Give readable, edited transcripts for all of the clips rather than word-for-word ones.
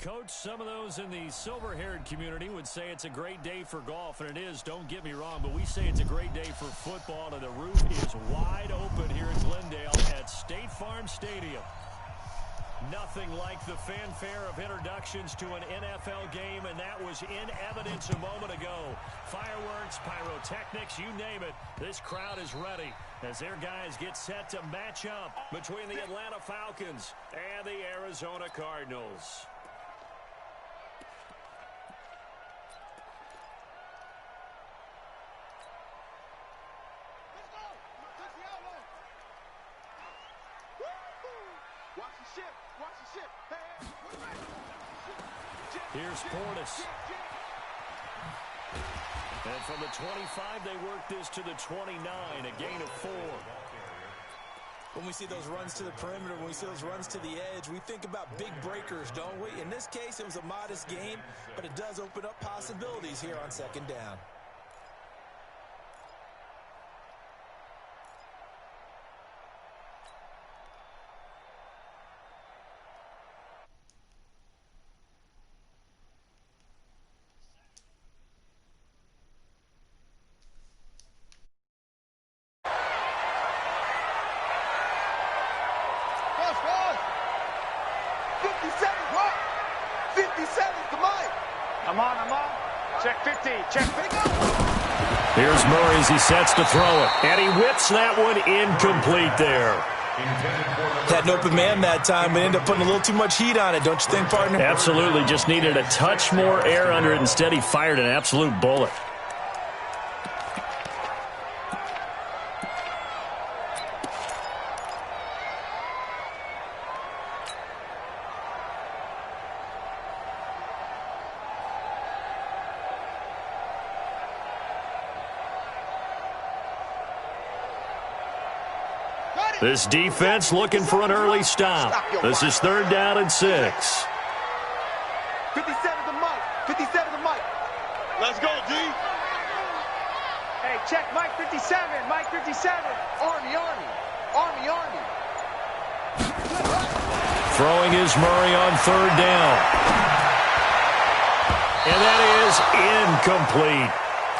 Coach, some of those in the silver-haired community would say it's a great day for golf, and it is, don't get me wrong, but we say it's a great day for football, and the roof is wide open here in Glendale at State Farm Stadium. Nothing like the fanfare of introductions to an NFL game, and that was in evidence a moment ago. Fireworks, pyrotechnics, you name it. This crowd is ready as their guys get set to match up between the Atlanta Falcons and the Arizona Cardinals. Here's Portis. And from the 25, they work this to the 29, a gain of 4. When we see those runs to the perimeter, when we see those runs to the edge, we think about big breakers, don't we? In this case, it was a modest gain, but it does open up possibilities here on second down. I'm on. Check 50. Check 50. Here's Murray as he sets to throw it. And he whips that one incomplete there. Had an open man that time, but ended up putting a little too much heat on it, don't you think, partner? Absolutely. Just needed a touch more air under it. Instead, he fired an absolute bullet. This defense looking for an early stop. This is 3rd down and 6. 57 to Mike. 57 to Mike. Let's go, D. Hey, check Mike 57. Mike 57. Army. Throwing is Murray on 3rd down. And that is incomplete.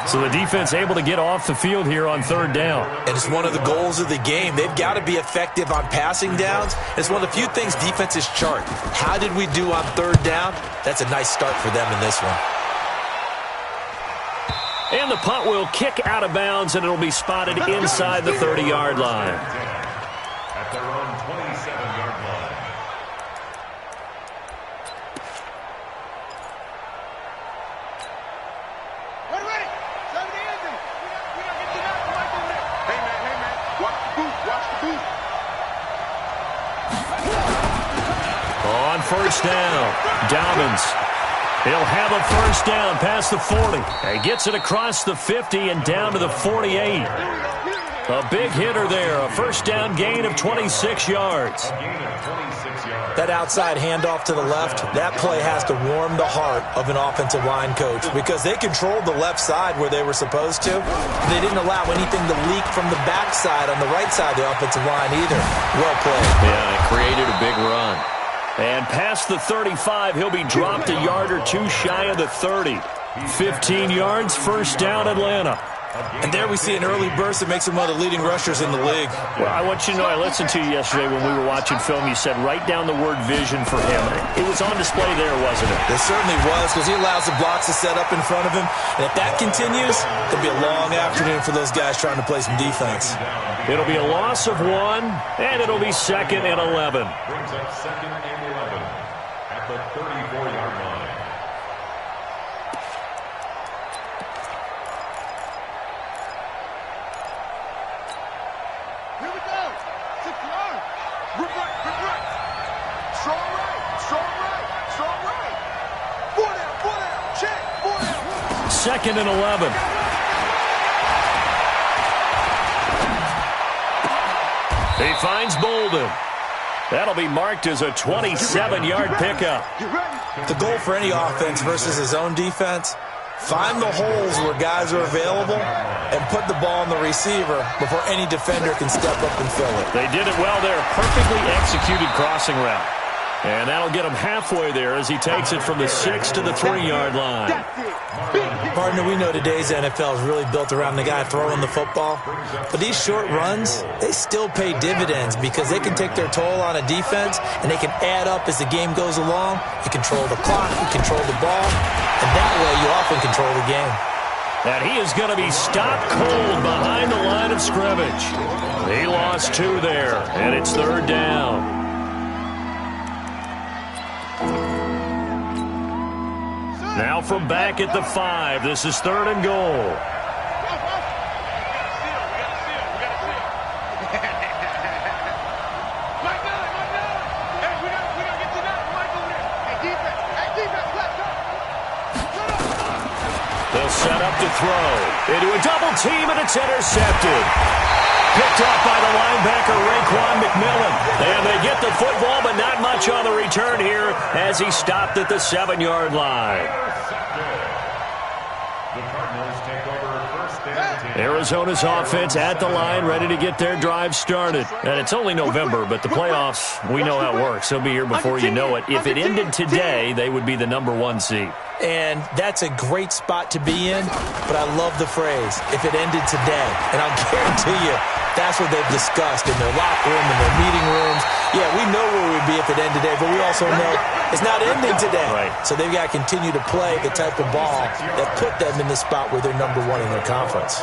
So the defense able to get off the field here on 3rd down. And it's one of the goals of the game. They've got to be effective on passing downs. It's one of the few things defenses chart. How did we do on 3rd down? That's a nice start for them in this one. And the punt will kick out of bounds, and it'll be spotted inside the 30-yard line. At their own 27-yard line. On 1st down, Dobbins. He'll have a 1st down past the 40. He gets it across the 50 and down to the 48. A big hitter there, a 1st down gain of 26 yards. That outside handoff to the left, that play has to warm the heart of an offensive line coach because they controlled the left side where they were supposed to. They didn't allow anything to leak from the backside on the right side of the offensive line either. Well played. Yeah, it created a big run. And past the 35, he'll be dropped a yard or two shy of the 30. 15 yards, 1st down, Atlanta. And there we see an early burst that makes him one of the leading rushers in the league. Well, I want you to know, I listened to you yesterday when we were watching film. You said write down the word vision for him. It was on display there, wasn't it? It certainly was, because he allows the blocks to set up in front of him. And if that continues, it'll be a long afternoon for those guys trying to play some defense. It'll be a loss of 1, and it'll be 2nd and 11. Brings up 2nd and 11 at the 34-yard line. Second and 11. He finds Bolden. That'll be marked as a 27-yard pickup. The goal for any offense versus his own defense, find the holes where guys are available and put the ball on the receiver before any defender can step up and fill it. They did it well there. Perfectly executed crossing route. And that'll get him halfway there as he takes it from the 6 to the 3-yard line. Partner, we know today's NFL is really built around the guy throwing the football. But these short runs, they still pay dividends because they can take their toll on a defense and they can add up as the game goes along. You control the clock, you control the ball, and that way you often control the game. And he is going to be stopped cold behind the line of scrimmage. He lost 2 there, and it's 3rd down. Now from back at the 5, this is 3rd and goal. They'll set up to throw. Into a double team, and it's intercepted. Picked off by the linebacker, Raekwon McMillan. And they get the football, but not much on the return here as he stopped at the 7-yard line. Arizona's offense at the line, ready to get their drive started. And it's only November, but the playoffs, we know how it works. They'll be here before you know it. If it ended today, they would be the #1 seed. And that's a great spot to be in, but I love the phrase, if it ended today. And I'll guarantee you, that's what they've discussed in their locker room, in their meeting rooms. Yeah, we know where we'd be if it ended today, but we also know it's not ending today. Right. So they've got to continue to play the type of ball that put them in the spot where they're #1 in their conference.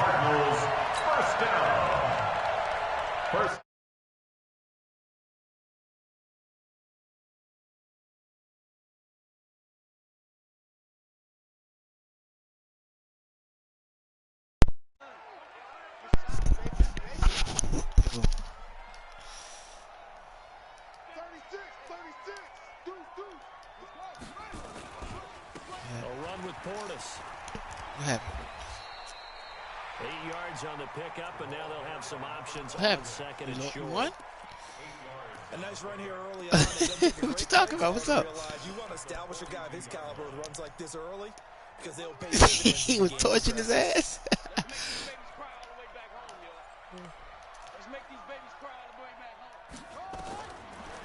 What happened? 8 yards on the pickup, and now they'll have some options on 2nd and short. What? A nice run here early on. What you talking about? What's up? You want to establish a guy of his caliber with runs like this early because they'll pay. He was torching his ass.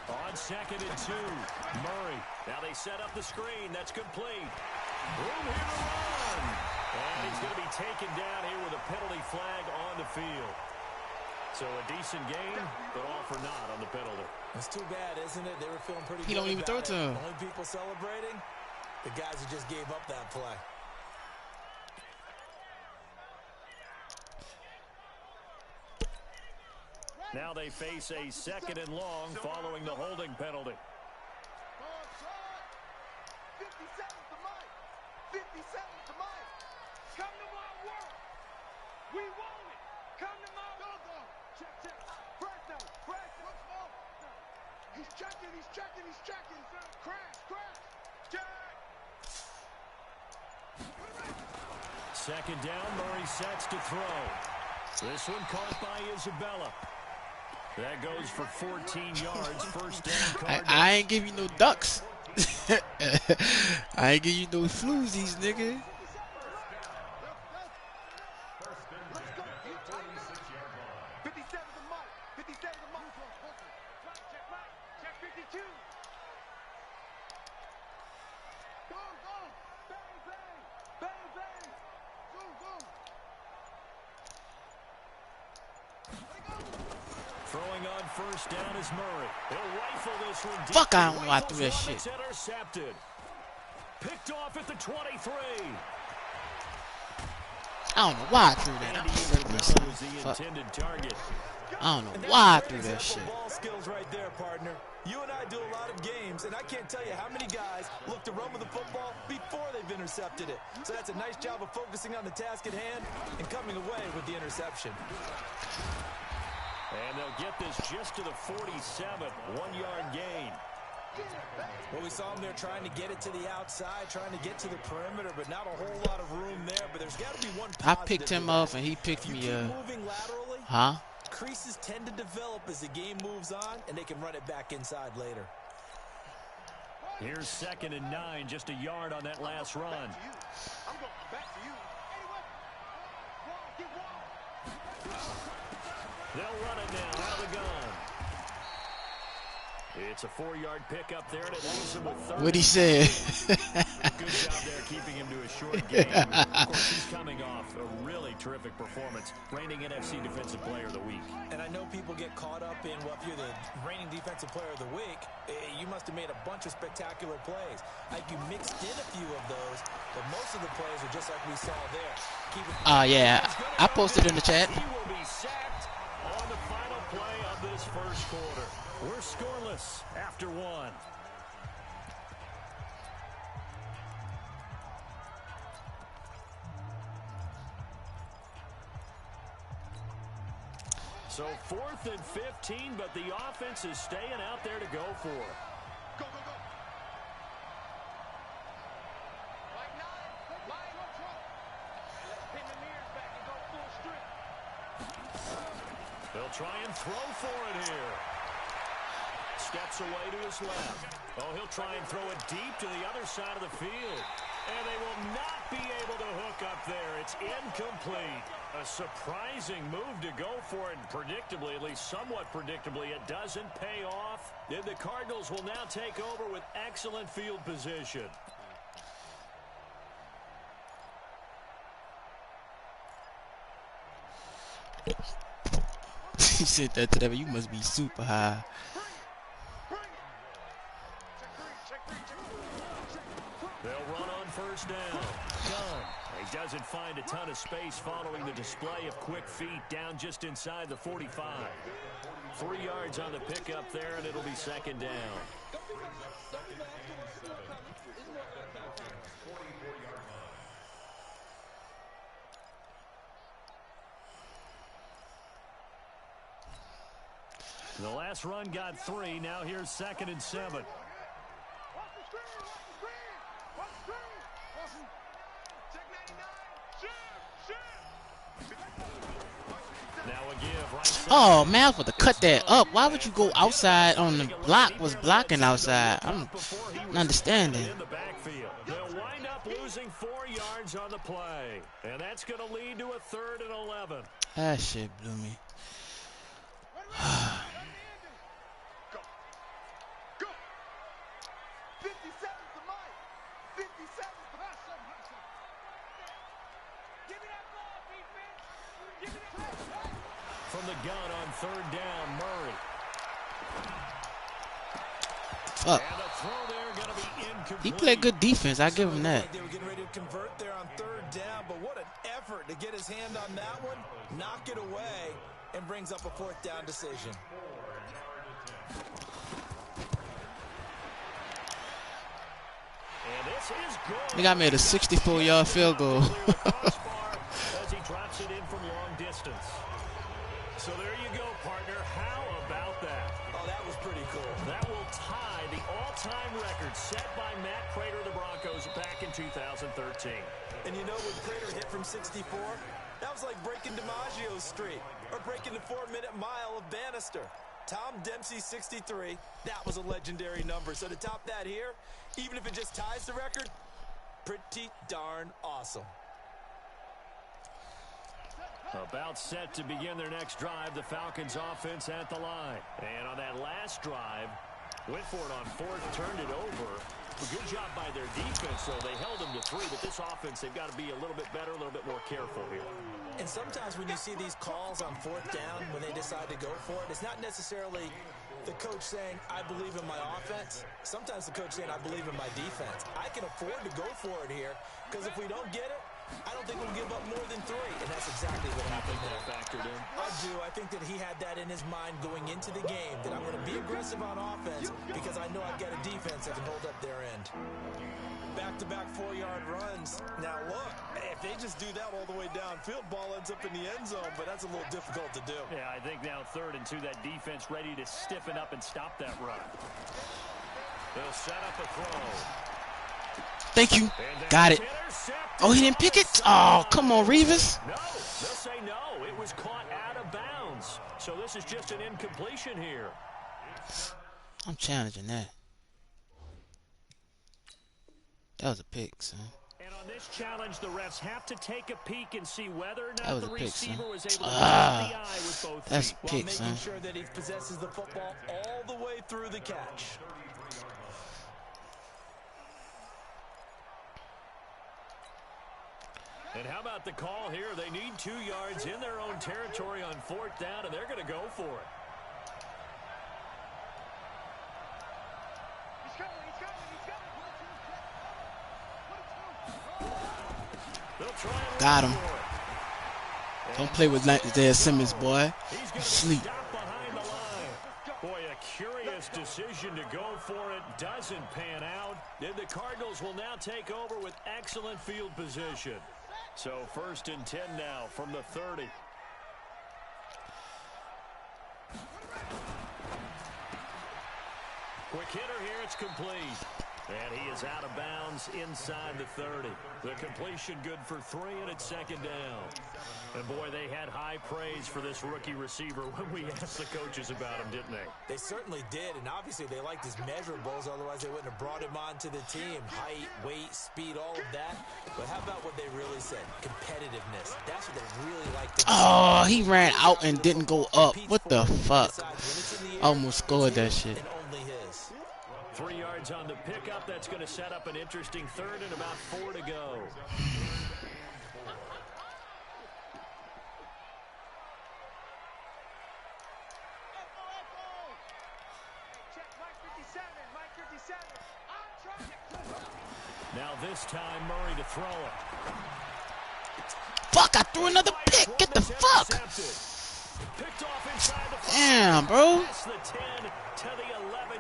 On 2nd and 2, Murray. Now they set up the screen. That's complete. Room here to run. And he's going to be taken down here with a penalty flag on the field. So a decent game, but all for naught on the penalty. It's too bad, isn't it? They were feeling pretty good. He don't even throw to him. Only people celebrating, the guys who just gave up that play. Now they face a 2nd and long following the holding penalty. 57's the mic. 57's the mic. Come to my world. We want it. Come to my world. Check, check. Press down. Press down. He's checking. He's checking. He's checking. Crash. Crash. Check. 2nd down. Murray sets to throw. This one caught by Isabella. That goes for 14 yards. 1st down. I ain't give you no ducks. I ain't give you no floozies, nigga. Throwing on 1st down is Murray. He'll rifle this one. Fuck, I don't know why I threw that shit. Intercepted. Picked off at the 23. I don't know why I threw that. I don't know why I threw that shit. Ball skills right there, partner. You and I do a lot of games, and I can't tell you how many guys look to run with the football before they've intercepted it. So that's a nice job of focusing on the task at hand and coming away with the interception. And they'll get this just to the 47, 1-yard gain. Well, we saw him there trying to get it to the outside, trying to get to the perimeter, but not a whole lot of room there. But there's got to be one positive. I picked him up, and he picked me up. Moving laterally, huh? Creases tend to develop as the game moves on, and they can run it back inside later. Here's 2nd and 9, just a yard on that last run. I'm going back to you. They'll run it now out of the gun. It's a 4-yard pickup there, and it leaves him with 30. What he said. Good job there keeping him to a short game. Of course, he's coming off a really terrific performance, reigning NFC Defensive Player of the Week. And I know people get caught up in, well, if you're the reigning Defensive Player of the Week, you must have made a bunch of spectacular plays. Like you mixed in a few of those, but most of the plays are just like we saw there. Yeah, I posted in the chat. He will be sacked on the final play of this first quarter. We're scoreless after one. So 4th and 15, but the offense is staying out there to go for it. Go, go, go. Like nine. Let's pin the mirrors back and go full strength. They'll try and throw for it here. Steps away to his left. Oh, he'll try and throw it deep to the other side of the field. And they will not be able to hook up there. It's incomplete. A surprising move to go for it. And predictably, at least somewhat predictably, it doesn't pay off. Then the Cardinals will now take over with excellent field position. He said that to them. You must be super high. They'll run on first down. Done. He doesn't find a ton of space following the display of quick feet down just inside the 45. 3 yards on the pickup there, and it'll be second down. The last run got 3. Now here's 2nd and 7. Oh, man, I was about to cut that up. Why would you go outside on the block? Was blocking outside. I'm not understanding. They'll wind up losing 4 yards on the play. And that's going to lead to a 3rd and 11. That shit blew me. Go. Go. 57 to Mike. 57 to Hustle. Give me that ball, defense. Give me that. From the gun on 3rd down, Murray. Fuck. And the throw there going to be incomplete. He played good defense. I give him that. They were getting ready to convert there on 3rd down, but what an effort to get his hand on that one, knock it away, and brings up a 4th down decision. And this is good. I think I made a 64-yard field goal. As he drops it in from long distance. So there you go, partner. How about that? Oh, that was pretty cool. That will tie the all-time record set by Matt Prater of the Broncos back in 2013. And you know when Prater hit from 64? That was like breaking DiMaggio's streak or breaking the 4-minute mile of Bannister. Tom Dempsey 63, that was a legendary number. So to top that here, even if it just ties the record, pretty darn awesome. About set to begin their next drive, the Falcons offense at the line. And on that last drive, went for it on 4th, turned it over. A good job by their defense, though. They held them to 3, but this offense, they've got to be a little bit better, a little bit more careful here. And sometimes when you see these calls on 4th down, when they decide to go for it, it's not necessarily the coach saying, I believe in my offense. Sometimes the coach saying, I believe in my defense. I can afford to go for it here, because if we don't get it, I don't think we'll give up more than 3, and that's exactly what happened there. Factored in. I do. I think that he had that in his mind going into the game, that I'm going to be aggressive on offense because I know I've got a defense that can hold up their end. Back-to-back 4-yard runs. Now, look, if they just do that all the way downfield, ball ends up in the end zone, but that's a little difficult to do. Yeah, I think now 3rd and 2, that defense ready to stiffen up and stop that run. They'll set up a throw. Thank you. Got it. Oh, he didn't pick it? Oh, come on, Revis. No, they'll say no. It was caught out of bounds. So this is just an incompletion here. I'm challenging that. That was a pick, son. And on On this challenge, the refs have to take a peek and see whether or That not was the a pick, son. receiver was able to catch the eye with both That's feet. While pick, making son. sure that he possesses the football all the way through the catch. And how about the call here? They need 2 yards in their own territory on 4th down, and they're going to go for it. He's coming, he's coming, he's coming. They'll try and Got run him. for it. Don't play with Isaiah Simmons, boy. He's You going to sleep. stop behind the line. Boy, a curious decision to go for it. Doesn't pan out. And the Cardinals will now take over with excellent field position. So 1st and 10 now from the 30. Quick hitter here, it's complete. And he is out of bounds inside the 30. The completion good for 3, and it's 2nd down. And boy, they had high praise for this rookie receiver when we asked the coaches about him, didn't they? They certainly did, and obviously they liked his measurables, otherwise they wouldn't have brought him onto the team. Height, weight, speed, all of that. But how about what they really said? Competitiveness. That's what they really liked. Oh, he ran out and didn't go up. What the fuck? Almost scored that shit. And only his. 3 yards on the pickup. That's going to set up an interesting 3rd and about 4 to go. Check Mike 57, Mike 57. I'm trying to. Now this time, Murray to throw it. Fuck, I threw another pick. Get the fuck. Picked off inside the 5. Damn, bro. Past the 10 to the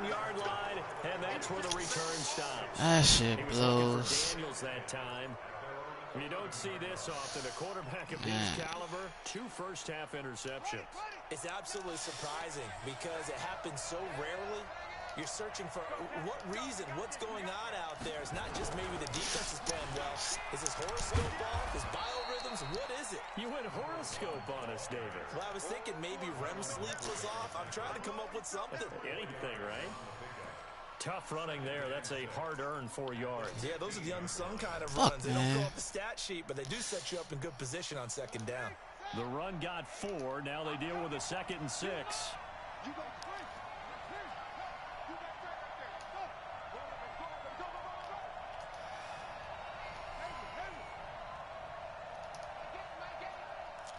11-yard line, and that's where the return stops. That shit He was looking blows. for Daniels that time. You don't see this often. A quarterback of his caliber, 2 first-half interceptions. It's absolutely surprising because it happens so rarely. You're searching for what reason, what's going on out there. It's not just maybe the defense is playing well. Is his horoscope off? His biorhythms? What is it? You went horoscope on us, David. Well, I was thinking maybe REM sleep was off. I'm trying to come up with something. Anything, right? Tough running there. That's a hard-earned 4 yards. Yeah, those are the unsung kind of Fuck, runs. They man. don't go off the stat sheet, but they do set you up in good position on 2nd down. The run got 4. Now they deal with a 2nd and 6. You go free. You got right up there. Go. Go.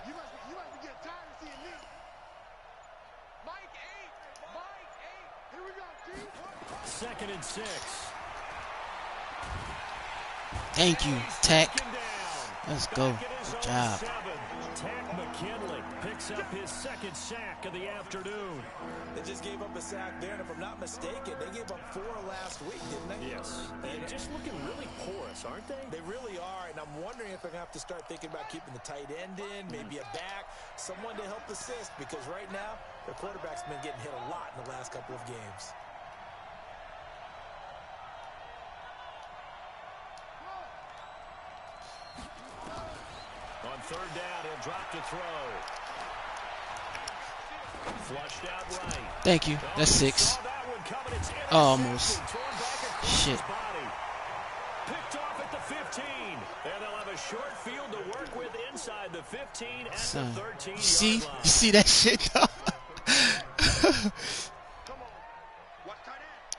You must be getting tired of seeing me. Mike 8. Mike 8. Here we go, team. 2nd and 6. Thank you, Tech. Second down. Let's go. Back at his Good own job. 7. Tech McKinley picks up his 2nd sack of the afternoon. They just gave up a sack there, and if I'm not mistaken, they gave up 4 last week, didn't they? Yes. And just looking really porous, aren't they? They really are, and I'm wondering if they're going to have to start thinking about keeping the tight end in, maybe a back, someone to help assist, because right now, their quarterback's been getting hit a lot in the last couple of games. On 3rd down, he'll drop to throw. Flushed out right. Thank you. That's 6. Saw that one coming. It's intercepted. Almost. Thrown back across Shit. his body. Picked off at the 15. And they'll have a short field to work with inside the 15 at Son, the 13-yard line. you see that shit? Come on. Watch tight end.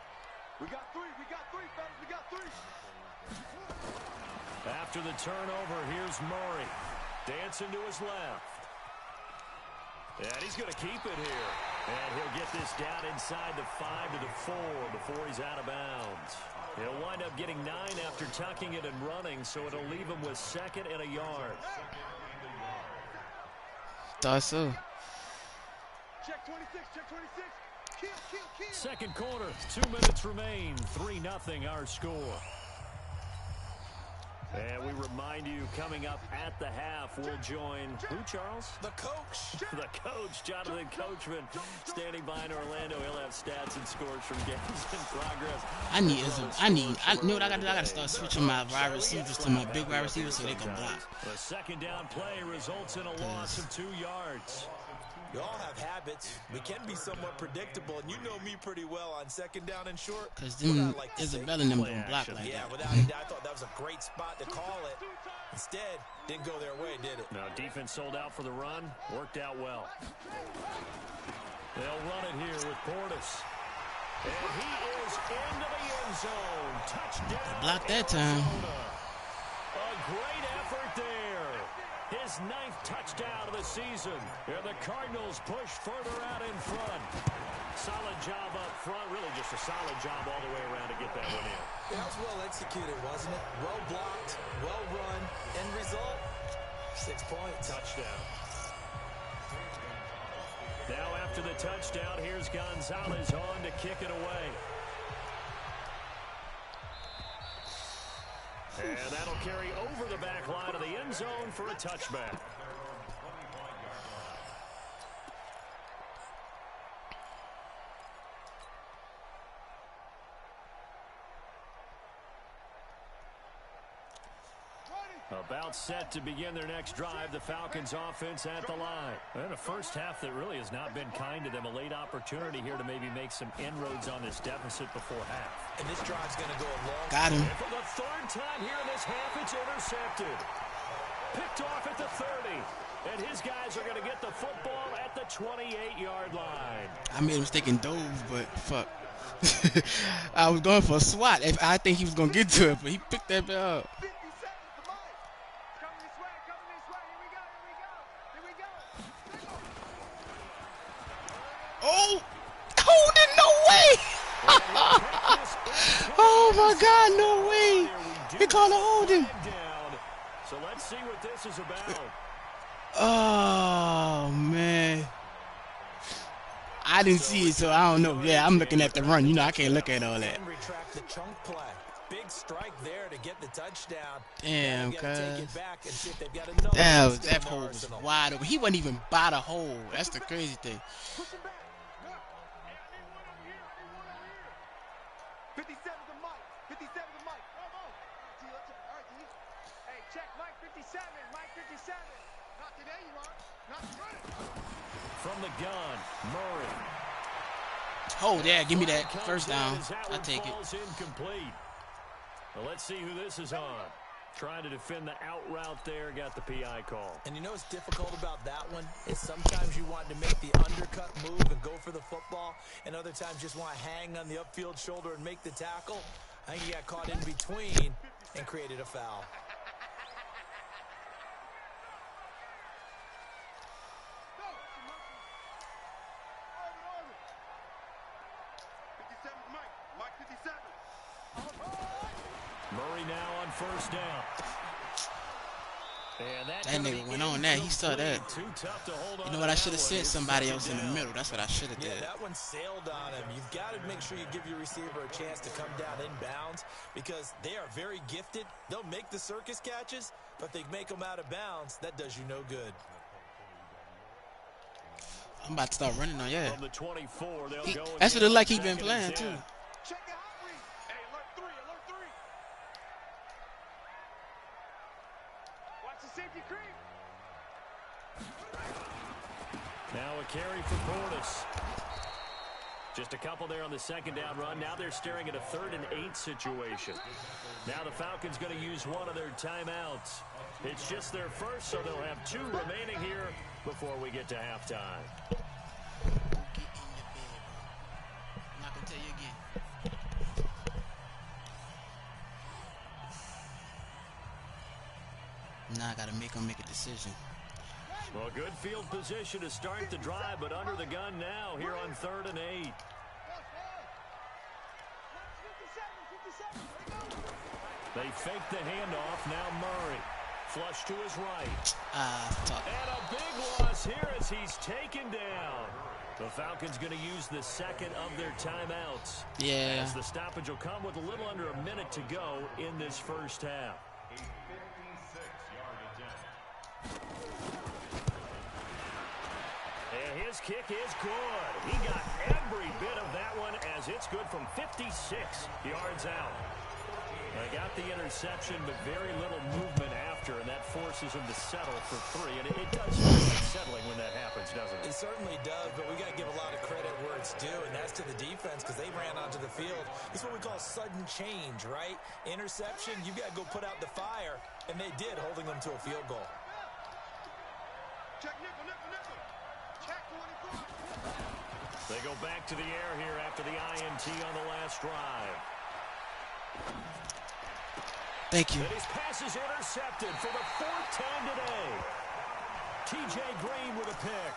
We got 3. We got 3, fellas. We got 3. After the turnover, here's Murray. Dancing to his left. And he's going to keep it here. And he'll get this down inside the 5 to the 4 before he's out of bounds. He'll wind up getting 9 after tucking it and running, so it'll leave him with 2nd and a yard. Thought so. Check 26. Check 26. Kill. 2nd quarter, 2 minutes remain. 3-0 our score. And we remind you, coming up at the half, we'll join who, Charles? The coach. The coach, Jonathan Coachman, standing by in Orlando. He'll have stats and scores from games in progress. I know what I gotta start switching my wide receivers to my big wide receivers so they can block. The 2nd down play results in a loss of 2 yards. We all have habits. We can be somewhat predictable, and you know me pretty well on 2nd down and short. Because them Isabella and them don't block like Yeah, that. without a doubt, I thought that was a great spot shot to call it. Instead, didn't go their way, did it? No, defense sold out for the run. Worked out well. They'll run it here with Portis. And he is into the end zone. Touchdown. Blocked that time. A great effort there. His 9th touchdown of the season. And the Cardinals push further out in front. Solid job up front. Really just a solid job all the way around to get that one in. That was well executed, wasn't it? Well blocked, well run. End result, 6 points. Touchdown. Now after the touchdown, here's Gonzalez on to kick it away. And that'll carry over the back line of the end zone for a touchback. About set to begin their next drive, the Falcons offense at the line. And a first half that really has not been kind to them. A late opportunity here to maybe make some inroads on this deficit before half. And this drive's going to go a long Got him. And for the 3rd time here in this half, it's intercepted. Picked off at the 30. And his guys are going to get the football at the 28-yard line. I made a mistake and dove, but fuck. I was going for a swat. I think he was going to get to it, but he picked that bit up. 50 seconds to Mike. Coming this way, coming this way. Here we go. Oh! Holding, no way! Oh my God, no way! He called a holding. So let's see what this is about. Oh man, I didn't see it, so I don't know. Yeah, I'm looking at the run. You know, I can't look at all that. and retract the chunk play. Big strike there to get the touchdown. Damn, Now they gotta take cuz. it back and see if they've got another That hole was wide open. He wasn't even by the hole. That's the crazy thing. Push him back. Yeah. Hey, I need one over here. 57 to Mike. 57 to Mike. Come on. T, let's check. All right, T. Hey, check Mike 57. Mike 57. Not today, you are. Not today. From the gun, Murray. Oh yeah, give me that first down. I take it. Incomplete. Well, let's see who this is on. Trying to defend the out route there, got the PI call. And you know what's difficult about that one is sometimes you want to make the undercut move and go for the football, and other times just want to hang on the upfield shoulder and make the tackle. I think he got caught in between and created a foul. Murray now on first down. And That nigga went on that. He saw that. Too tough to hold on. You know what? I should have sent somebody else in the middle. That's what I should have Yeah, did. that one sailed on him. You've got to make sure you give your receiver a chance to come down inbounds because they are very gifted. They'll make the circus catches, but if they make them out of bounds, that does you no good. I'm about to start running on, yeah. From the 24, they'll go That's what it again. like he been Second playing, and too. 10. Check the hot read. Hey, alert 3, alert 3. Watch the safety creep. Now a carry for Portis. Just a couple there on the second down run. Now they're staring at a 3rd and 8 situation. Now the Falcons going to use one of their timeouts. It's just their first, so they'll have 2 remaining here before we get to halftime. I'm not gonna tell you again. Now I gotta make him make a decision. Well, good field position to start the drive, but under the gun now here on 3rd and 8. 57. They fake the handoff. Now Murray. Flush to his right. Tough. And a big loss here as he's taken down. The Falcons going to use the second of their timeouts. Yeah. As the stoppage will come with a little under a minute to go in this first half. A 56-yard attempt. And his kick is good. He got every bit of that one as it's good from 56 yards out. They got the interception, but very little movement after, and that forces them to settle for 3. And it does feel unsettling when that happens, doesn't it? It certainly does, but we got to give a lot of credit where it's due, and that's to the defense because they ran onto the field. It's what we call sudden change, right? Interception, you've got to go put out the fire, and they did, holding them to a field goal. Check nickel, nickel, nickel. Check 24. They go back to the air here after the INT on the last drive. Thank you. And his pass is intercepted for the 4th time today. T.J. Green with a pick.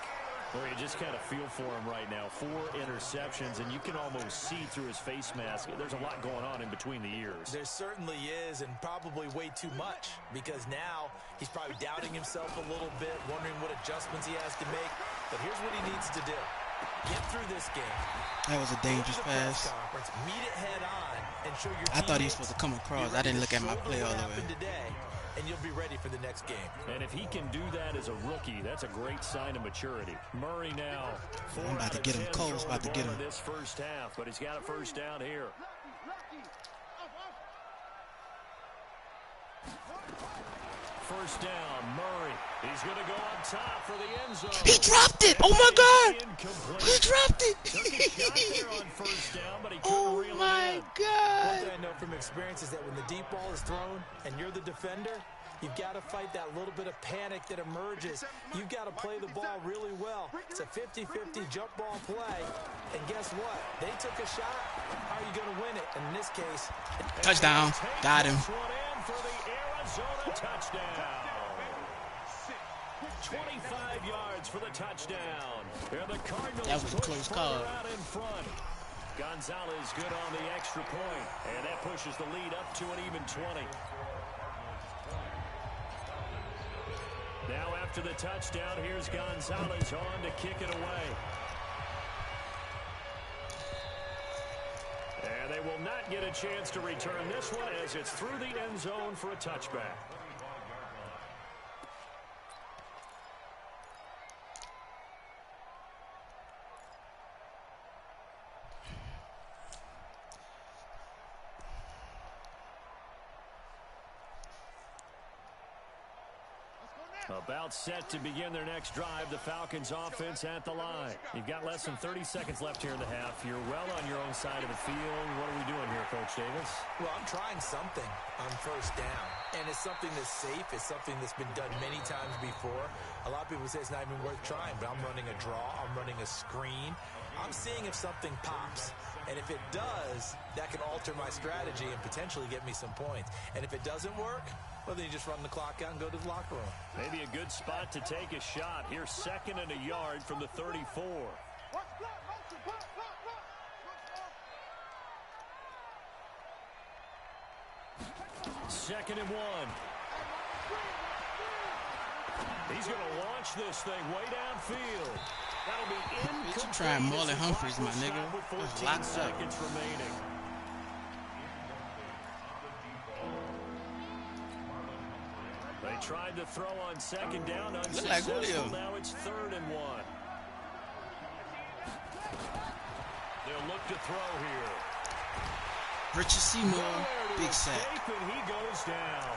Well, you just kind of feel for him right now. 4 interceptions, and you can almost see through his face mask. There's a lot going on in between the ears. There certainly is, and probably way too much, because now he's probably doubting himself a little bit, wondering what adjustments he has to make. But here's what he needs to do. Get through this game. That was a dangerous pass. Meet it head on and show your I thought he was supposed to come across. I didn't look at my play all the way. Today, and you'll be ready for the next game. And if he can do that as a rookie, that's a great sign of maturity. Murray now. I'm about to get him. Cole's about to get him. This first half, but he's got a first down here. First down, Murray. He's going to go on top for the end zone. He dropped it. Oh, my God. He dropped it. Oh, my God. One thing I know from experience is that when the deep ball is thrown and you're the defender, you've got to fight that little bit of panic that emerges. You've got to play the ball really well. It's a 50-50 jump ball play. And guess what? They took a shot. How are you going to win it? And in this case, touchdown. Got him. For the Arizona touchdown. 25 yards for the touchdown. And the Cardinals that was a close call. Out in front. Gonzalez good on the extra point, and that pushes the lead up to an even 20. Now after the touchdown, here's Gonzalez on to kick it away. And they will not get a chance to return this one as it's through the end zone for a touchback. About set to begin their next drive. The Falcons offense at the line. You've got less than 30 seconds left here in the half. You're well on your own side of the field. What are we doing here, Coach Davis? Well, I'm trying something on first down. And it's something that's safe. It's something that's been done many times before. A lot of people say it's not even worth trying, but I'm running a draw. I'm running a screen. I'm seeing if something pops. And if it does, that can alter my strategy and potentially get me some points. And if it doesn't work, well, then you just run the clock out and go to the locker room. Maybe a good spot to take a shot. Here's 2nd and a yard from the 34. Second and 1. He's going to launch this thing way downfield. That'll be incomplete. You trying Marlon Humphreys, my nigga. There's lots of seconds remaining. They tried to throw on 2nd down. Unsuccessful. Now it's 3rd and 1. They'll look to throw here. Richard Seymour, big sack. And he goes down.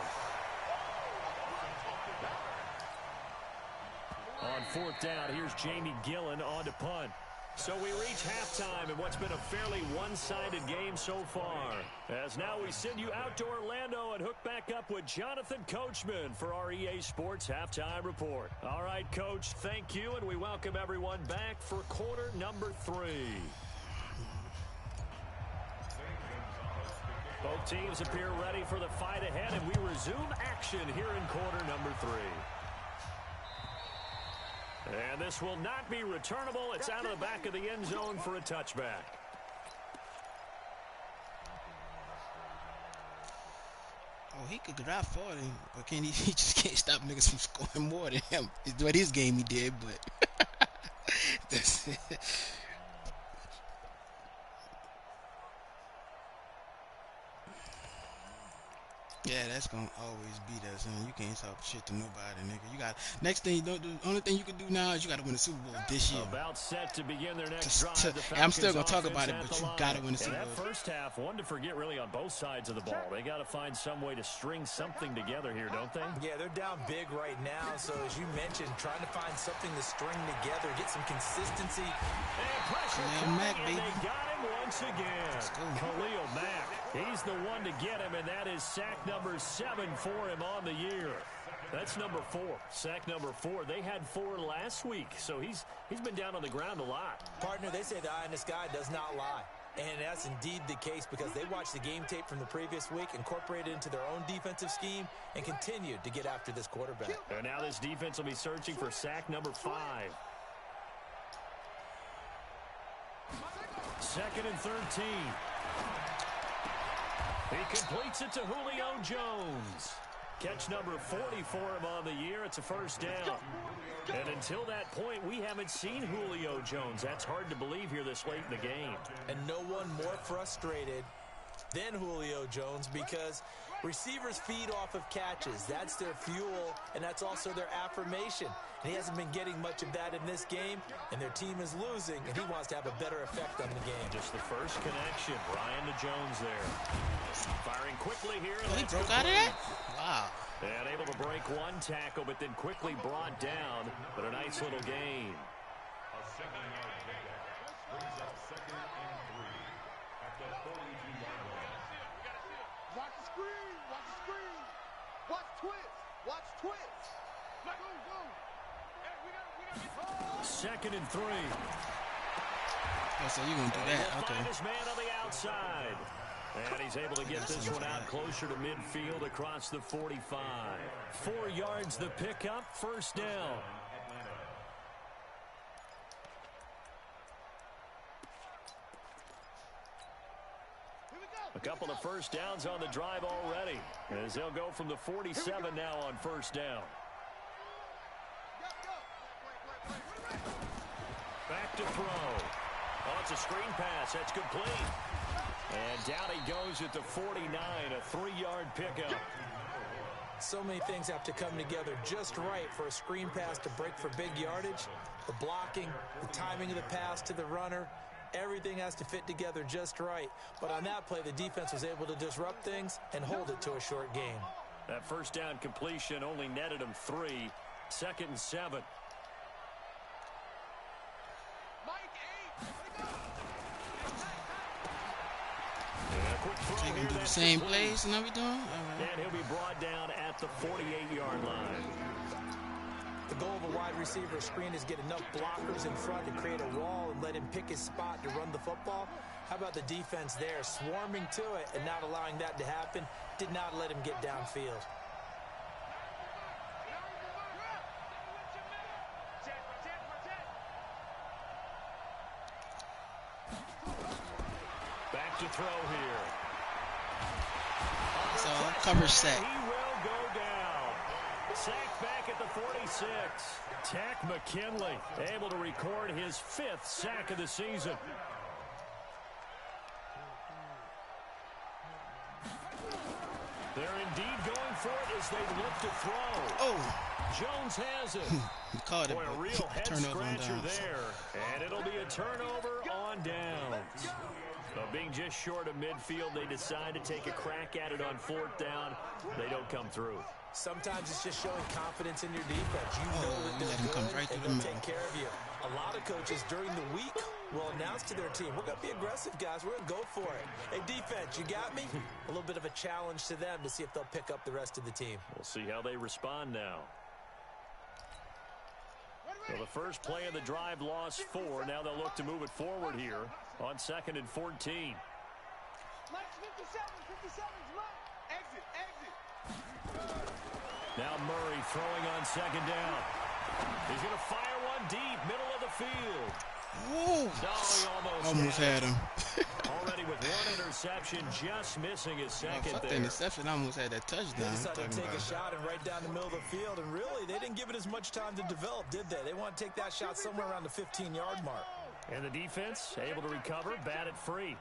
On 4th down, here's Jamie Gillen on to punt. So we reach halftime in what's been a fairly one-sided game so far. As now we send you out to Orlando and hook back up with Jonathan Coachman for our EA Sports Halftime Report. All right, Coach, thank you, and we welcome everyone back for quarter number 3. Both teams appear ready for the fight ahead, and we resume action here in quarter number 3. And this will not be returnable. It's out of the back of the end zone for a touchback. Oh, he could drive 40, but he just can't stop niggas from scoring more than him. It's what his game he did, but that's it. Yeah, that's gonna always be that, son. You can't talk shit to nobody, nigga. You got next thing. The only thing you can do now is you got to win the Super Bowl this year. About set to begin their next drive. And I'm still gonna talk about it, but you got to win the Super Bowl. That first half, one to forget really on both sides of the ball. They got to find some way to string something together here, don't they? Yeah, they're down big right now. So as you mentioned, trying to find something to string together, get some consistency. And pressure Khalil Mack, baby. They got him once again. Let's go. Khalil Mack. He's the one to get him, and that is sack number 7 for him on the year. That's number 4. Sack number 4. They had 4 last week, so he's been down on the ground a lot. Partner, they say the eye in the sky does not lie. And that's indeed the case because they watched the game tape from the previous week, incorporated it into their own defensive scheme, and continued to get after this quarterback. And now this defense will be searching for sack number 5. 2nd and 13. He completes it to Julio Jones. Catch number 40 for him on the year. It's a first down. And until that point, we haven't seen Julio Jones. That's hard to believe here this late in the game. And no one more frustrated than Julio Jones because receivers feed off of catches. That's their fuel, and that's also their affirmation. And he hasn't been getting much of that in this game, and their team is losing, and he wants to have a better effect on the game. Just the first connection. Ryan to Jones there. Firing quickly here. Oh, he broke out of that? Wow. And able to break one tackle, but then quickly brought down. But a nice little gain. A 7-yard pickup brings up 2nd and 3 at the 42-yard line. Watch the screen. Watch the screen. Watch twist. Watch twist. Go, go. Hey, we gotta 2nd and 3. Oh, so you gonna do that? Okay. Find his man on the outside. And he's able to get this one out closer to midfield across the 45. 4 yards the pickup, first down. A couple of first downs on the drive already, as they'll go from the 47 now on first down. Back to throw. Oh, it's a screen pass. That's complete. And down he goes at the 49, a 3-yard pickup. So many things have to come together just right for a screen pass to break for big yardage. The blocking, the timing of the pass to the runner, everything has to fit together just right. But on that play, the defense was able to disrupt things and hold it to a short game. That first down completion only netted him 3. 2nd and 7. So you can do the same plays and everything? All right. And he'll be brought down at the 48-yard line. The goal of a wide receiver screen is get enough blockers in front to create a wall and let him pick his spot to run the football. How about the defense there, swarming to it and not allowing that to happen? Did not let him get downfield. Back to throw here. So coverage sack. He will go down. Sacked back at the 46. Tack McKinley able to record his 5th sack of the season. They're indeed going for it as they look to throw. Oh. Jones has it. He caught it, Boy, a but real head turnover on scratcher downs. there. And it'll be a turnover on downs. So being just short of midfield, they decide to take a crack at it on 4th down. They don't come through. Sometimes it's just showing confidence in your defense. You know that let him they're come good right and through the they'll middle. take care of you. A lot of coaches during the week will announce to their team, we're going to be aggressive, guys. We're going to go for it. Hey, defense, you got me? A little bit of a challenge to them to see if they'll pick up the rest of the team. We'll see how they respond now. So the first play of the drive lost 4. Now they'll look to move it forward here on 2nd and 14. Mike 57, 57's Mike. Exit, exit. Now Murray throwing on 2nd down. He's going to fire one deep, middle of the field. Ooh. No, he Almost had him. Already with 1 interception, just missing his 2nd Fuck the there. interception. I almost had that They touchdown. decided to take a shot and right down the middle of the field, and really, they didn't give it as much time to develop, did they? They want to take that shot somewhere around the 15-yard mark. And the defense able to recover, bat it free.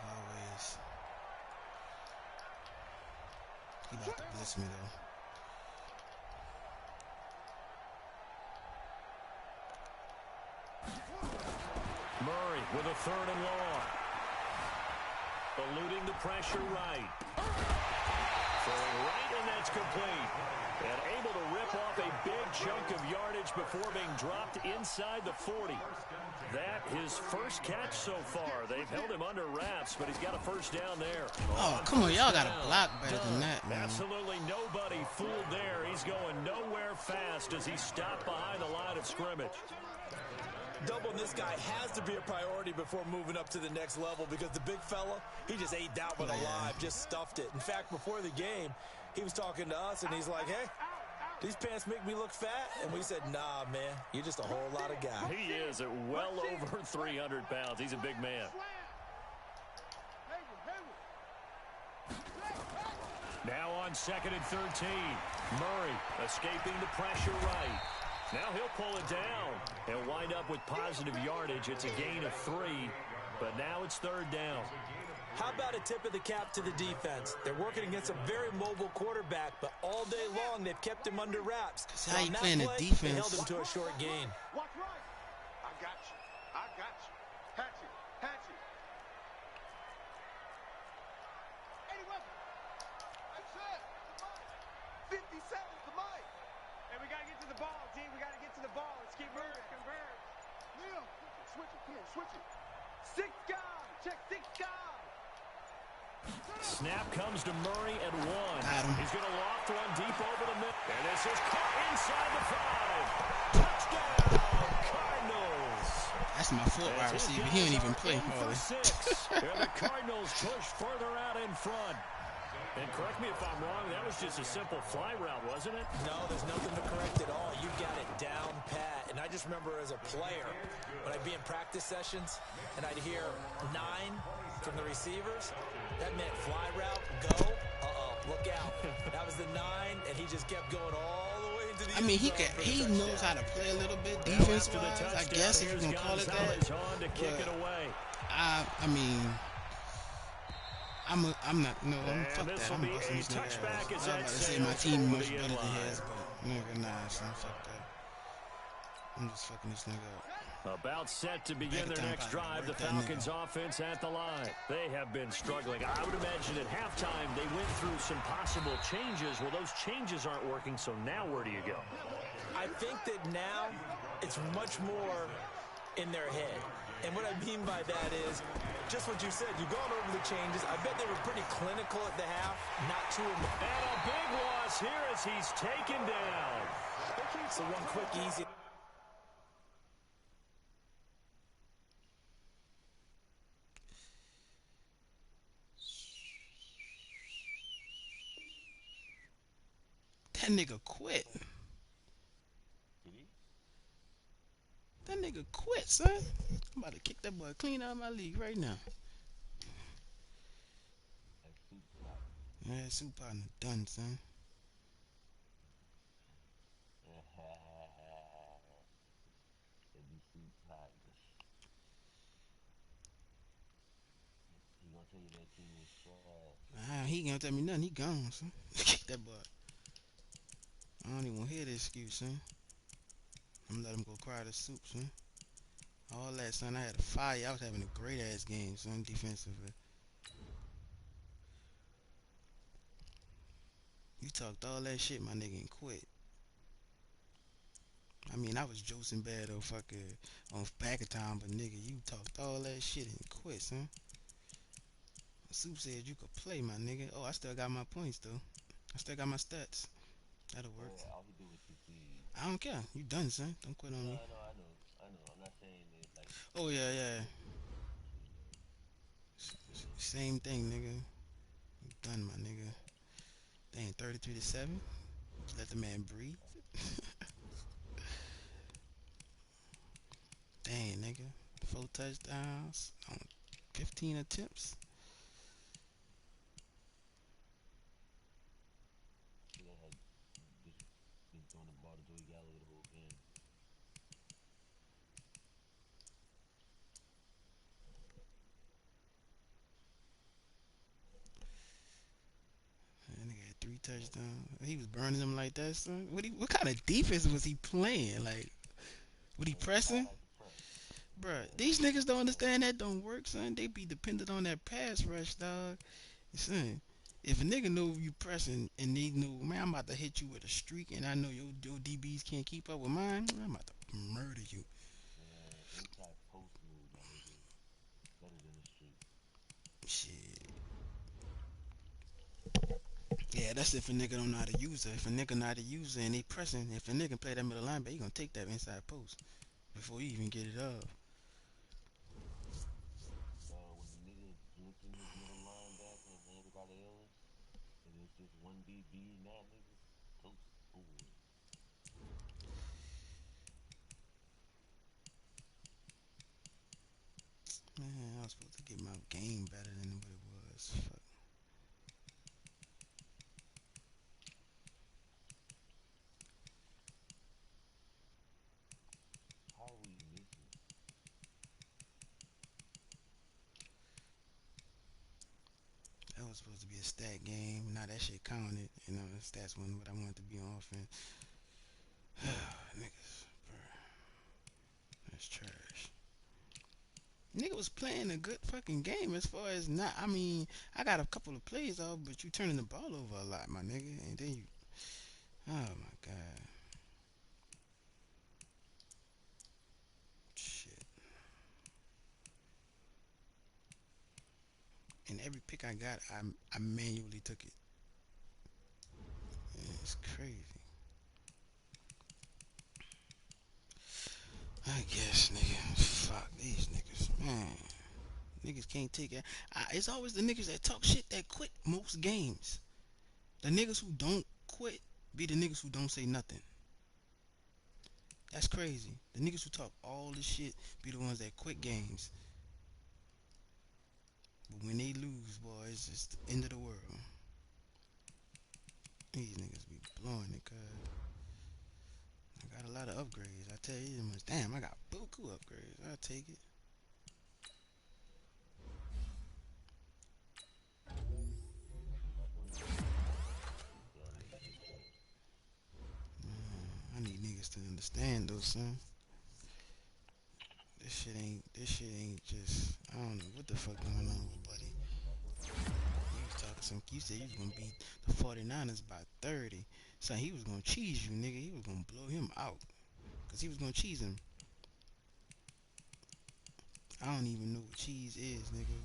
Always. He about to blitz me though. Murray with a 3rd and long. Eluding the pressure right. Throwing right, and that's complete. And able to rip off a big chunk of yardage before being dropped inside the 40. That his first catch so far. They've held him under wraps, but he's got a first down there. Oh, come on. Y'all got to block better than that, man. Absolutely nobody fooled there. He's going nowhere fast as he stopped behind the line of scrimmage. Doubling this guy has to be a priority before moving up to the next level because the big fella, he just ate that one alive, just stuffed it. In fact, before the game, he was talking to us, and he's like, hey, these pants make me look fat? And we said, nah, man, you're just a whole lot of guy. He is at well over 300 pounds. He's a big man. Now on 2nd and 13. Murray escaping the pressure right. Now he'll pull it down and wind up with positive yardage. It's a gain of 3, but now it's 3rd down. How about a tip of the cap to the defense? They're working against a very mobile quarterback, but all day long they've kept him under wraps. So how you on that playing the play, defense? They held him to a short gain. Watch right. I got you. I got you. Hatch it. Hatch it. 81. That's it. 57's the mic. And we got to get to the ball, team. We got to get to the ball. Let's keep moving. Converge. Leo, switch it. Come on, switch it. 6 guys. Check 6 guys. Snap comes to Murray at 1. Got him. He's going to loft one deep over the middle. And this is caught inside the 5. Touchdown, Cardinals. That's my foot wide receiver. He don't even play hardly. 6. And the Cardinals push further out in front. And correct me if I'm wrong, that was just a simple fly route, wasn't it? No, there's nothing to correct at all. You got it down pat. And I just remember as a player, when I'd be in practice sessions, and I'd hear 9 from the receivers, that meant fly route, go, look out. That was the 9, and he just kept going all the way into the I mean, he knows how to play a little bit defense-wise, I guess, if you can call it that. To kick it away. I mean, I'm not, no, fuck that. I'm busting this nigga ass. I was about to say my team much better than his, but nigga, nah, son, fuck that. I'm just fucking this nigga up. About set to begin their next drive, the Falcons offense at the line. They have been struggling. I would imagine at halftime they went through some possible changes. Well, those changes aren't working, so now where do you go? I think that now it's much more in their head. And what I mean by that is just what you said. You've gone over the changes. I bet they were pretty clinical at the half, not too. And a big loss here as he's taken down. So one quick, easy. That nigga quit. That nigga quit, son. I'm about to kick that boy clean out of my league right now. Yeah, soup partner done, son. He ain't gonna tell me nothing. He gone, son. Kick that boy. I don't even want to hear the excuse, son. I'm gonna let him go cry the soup, son. All that, son. I had a fire. I was having a great ass game, son, defensively. You talked all that shit, my nigga, and quit. I mean, I was joking bad on fucking on back of time, but nigga, you talked all that shit and quit, son. Soup said you could play, my nigga. Oh, I still got my points though. I still got my stats. That'll work. I'll do what you please. I don't care. You done, son. Don't quit on me. I know. I'm not saying it like. Oh yeah. Same thing, nigga. You done, my nigga. Dang, 33-7. Let the man breathe. Dang, nigga. 4 touchdowns on 15 attempts. touchdown. He was burning them like that, son. What kind of defense was he playing? Like, what he pressing? Like the press. Bruh, these niggas don't understand that don't work, son. They be dependent on that pass rush, dog. Son, if a nigga know you pressing and they know, man, I'm about to hit you with a streak and I know your DBs can't keep up with mine, I'm about to murder you. Man, inside post move, my nigga. Better than the street. Shit. Yeah, that's if a nigga don't know how to use it. If a nigga know how to use it and they pressing, if a nigga play that middle linebacker, he gonna take that inside post before you even get it up. When the nigga flicking this middle linebacker and everybody else, and it's just one DB and that nigga, toast over. Man, I was supposed to get my game better than what it was. Fuck. How are we missing? That was supposed to be a stat game. Now that shit counted. You know, the stats wasn't what I wanted to be on offense. Niggas, bruh. That's trash. Nigga was playing a good fucking game as far as not. I mean, I got a couple of plays off, but you turning the ball over a lot, my nigga. And then you. Oh my god. Shit. And every pick I got, I manually took it. Yeah, it's crazy. I guess, nigga. Fuck these niggas, man. Niggas can't take it. It's always the niggas that talk shit that quit most games. The niggas who don't quit be the niggas who don't say nothing. That's crazy. The niggas who talk all this shit be the ones that quit games. But when they lose, boy, it's just the end of the world. These niggas be blowing it, cuz. I got a lot of upgrades. I tell you, damn, I got buku upgrades. I'll take it. I need niggas to understand though, son. This shit ain't just, I don't know what the fuck going on with buddy. You was talking some, you said you was gonna beat the 49ers by 30. Son, he was gonna cheese you, nigga. He was gonna blow him out. Cause he was gonna cheese him. I don't even know what cheese is, nigga.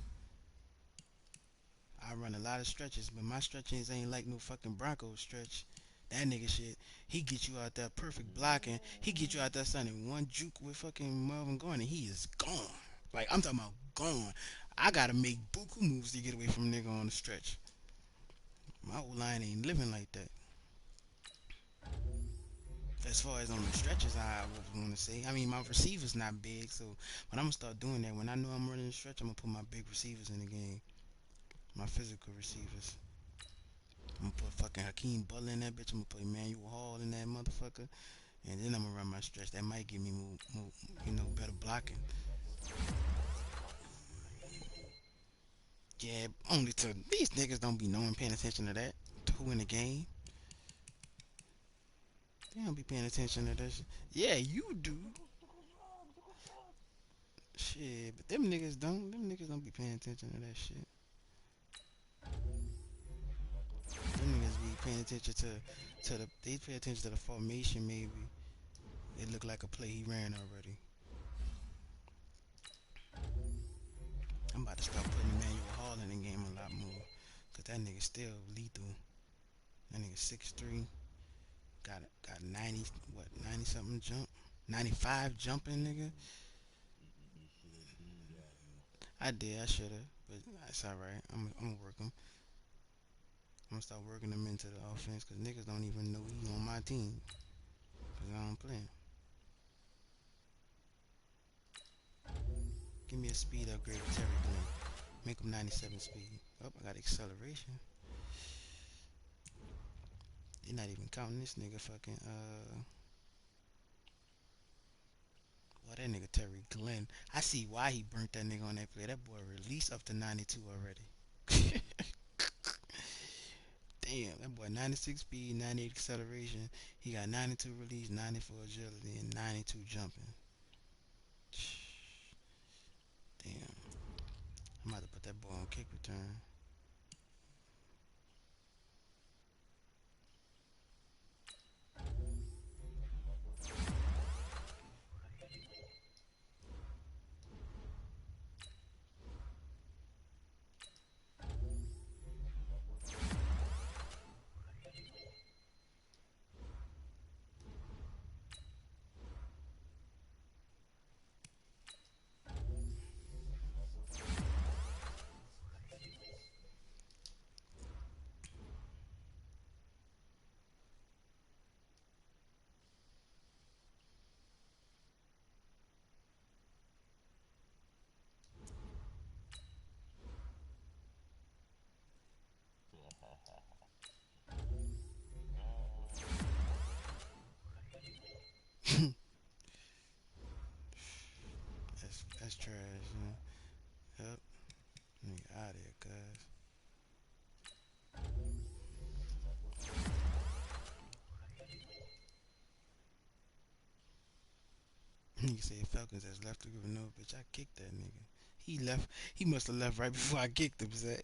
I run a lot of stretches, but my stretches ain't like no fucking Broncos stretch. That nigga shit, he get you out there perfect blocking. He get you out there signing one juke with fucking Melvin Gordon, and he is gone. Like, I'm talking about gone. I gotta make buku moves to get away from nigga on the stretch. My old line ain't living like that. As far as on the stretches, I would want to say. I mean, my receivers not big, so but I'm gonna start doing that. When I know I'm running the stretch, I'm gonna put my big receivers in the game. My physical receivers. I'm gonna put fucking Hakeem Butler in that bitch. I'm gonna put Emmanuel Hall in that motherfucker, and then I'm gonna run my stretch. That might give me more better blocking. Yeah, only to these niggas don't be knowing, paying attention to that. To who in the game? They don't be paying attention to that shit. Yeah, you do. Shit, but them niggas don't. Them niggas don't be paying attention to that shit. Them niggas be paying attention to the. They pay attention to the formation maybe. It looked like a play he ran already. I'm about to start putting Emmanuel Hall in the game a lot more. Cause that nigga still lethal. That nigga 6'3". Got 90 something jump. 95 jumping nigga. You should have been got me. I did, I shoulda. But that's alright. I'm gonna work him. I'm gonna start working him into the offense. Cause niggas don't even know he on my team. Cause I don't play him. Give me a speed upgrade with Terry Glenn. Make him 97 speed. Oh, I got acceleration. They're not even counting this nigga fucking Boy, that nigga Terry Glenn. I see why he burnt that nigga on that play. That boy released up to 92 already. Damn, that boy 96 speed, 98 acceleration. He got 92 release, 94 agility, and 92 jumping. Damn. I'm about to put that boy on kick return. That's trash, man. Yep. Nigga out of here, cuz. Nigga said Falcons has left the group. No, bitch, I kicked that nigga. He left. He must have left right before I kicked him, say.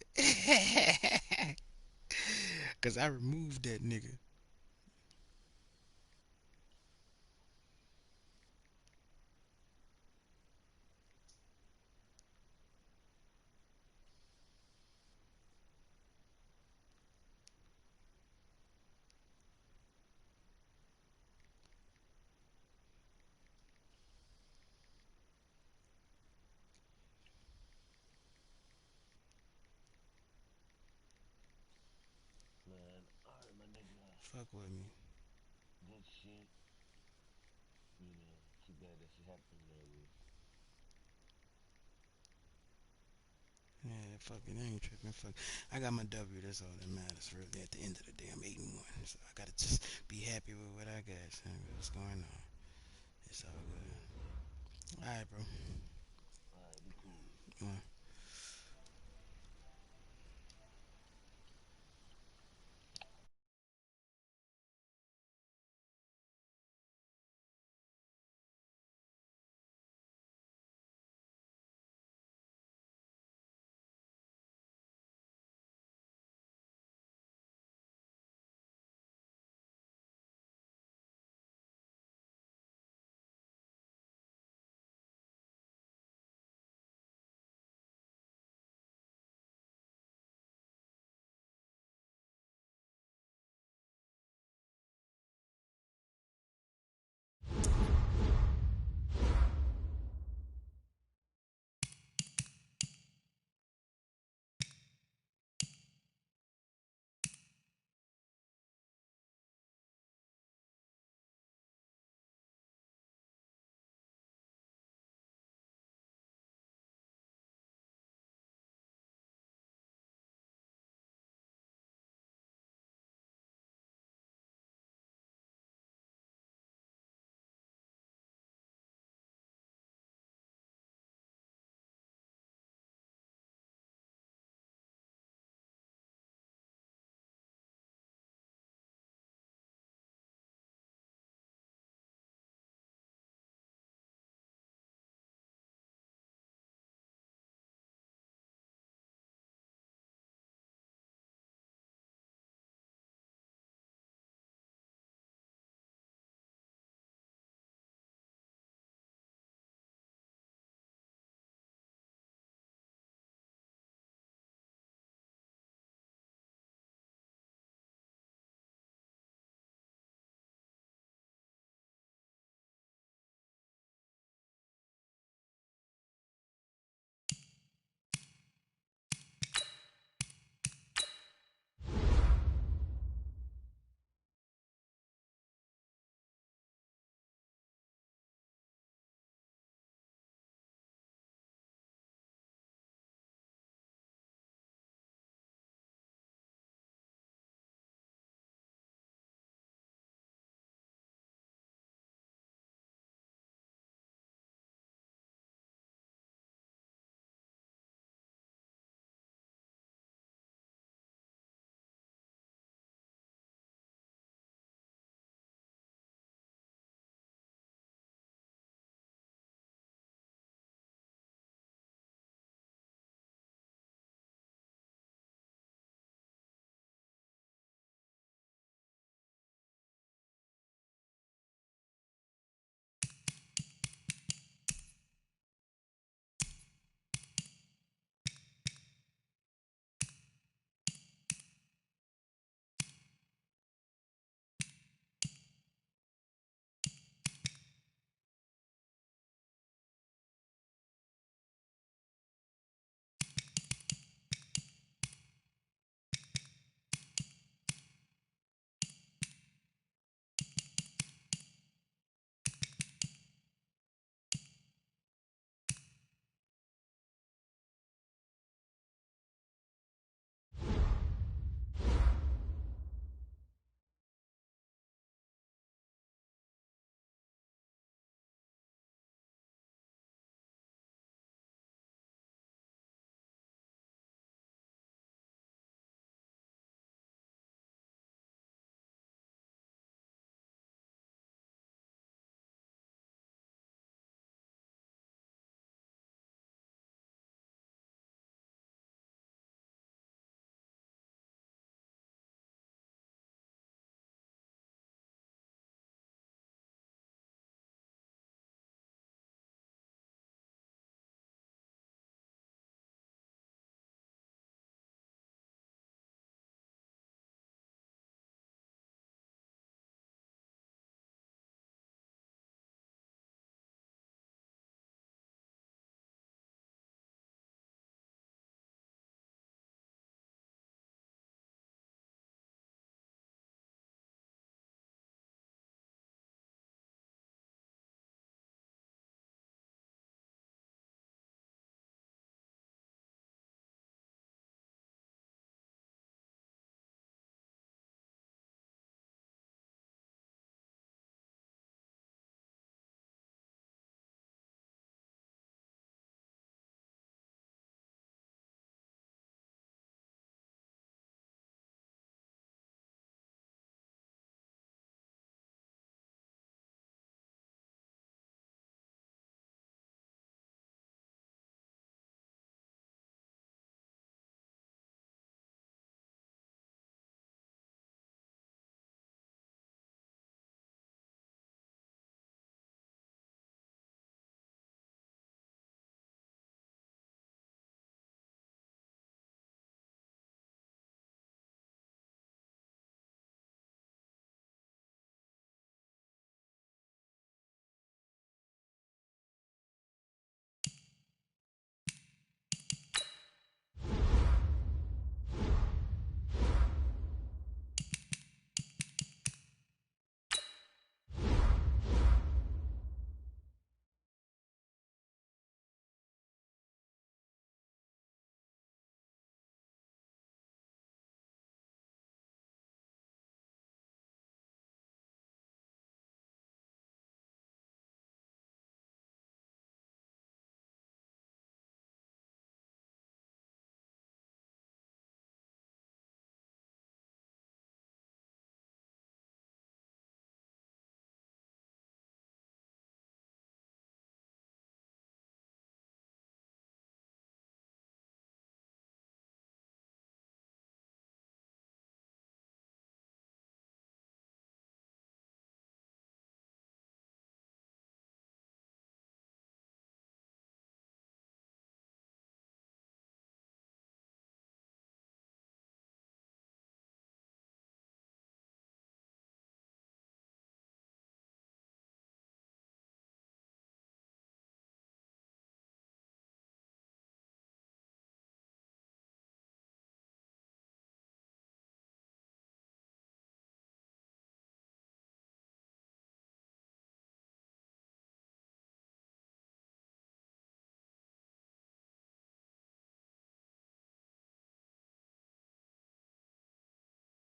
Cause I removed that nigga. Man, alright, my nigga. Fuck with me. Good shit. You know, too bad that shit happened earlier. Yeah, fuck it, I ain't tripping. Fuck. I got my W. That's all that matters. Really, at the end of the day, I'm 8-1. So I gotta just be happy with what I got. Son. What's going on? It's all good. All right, bro. Alright, be cool. One.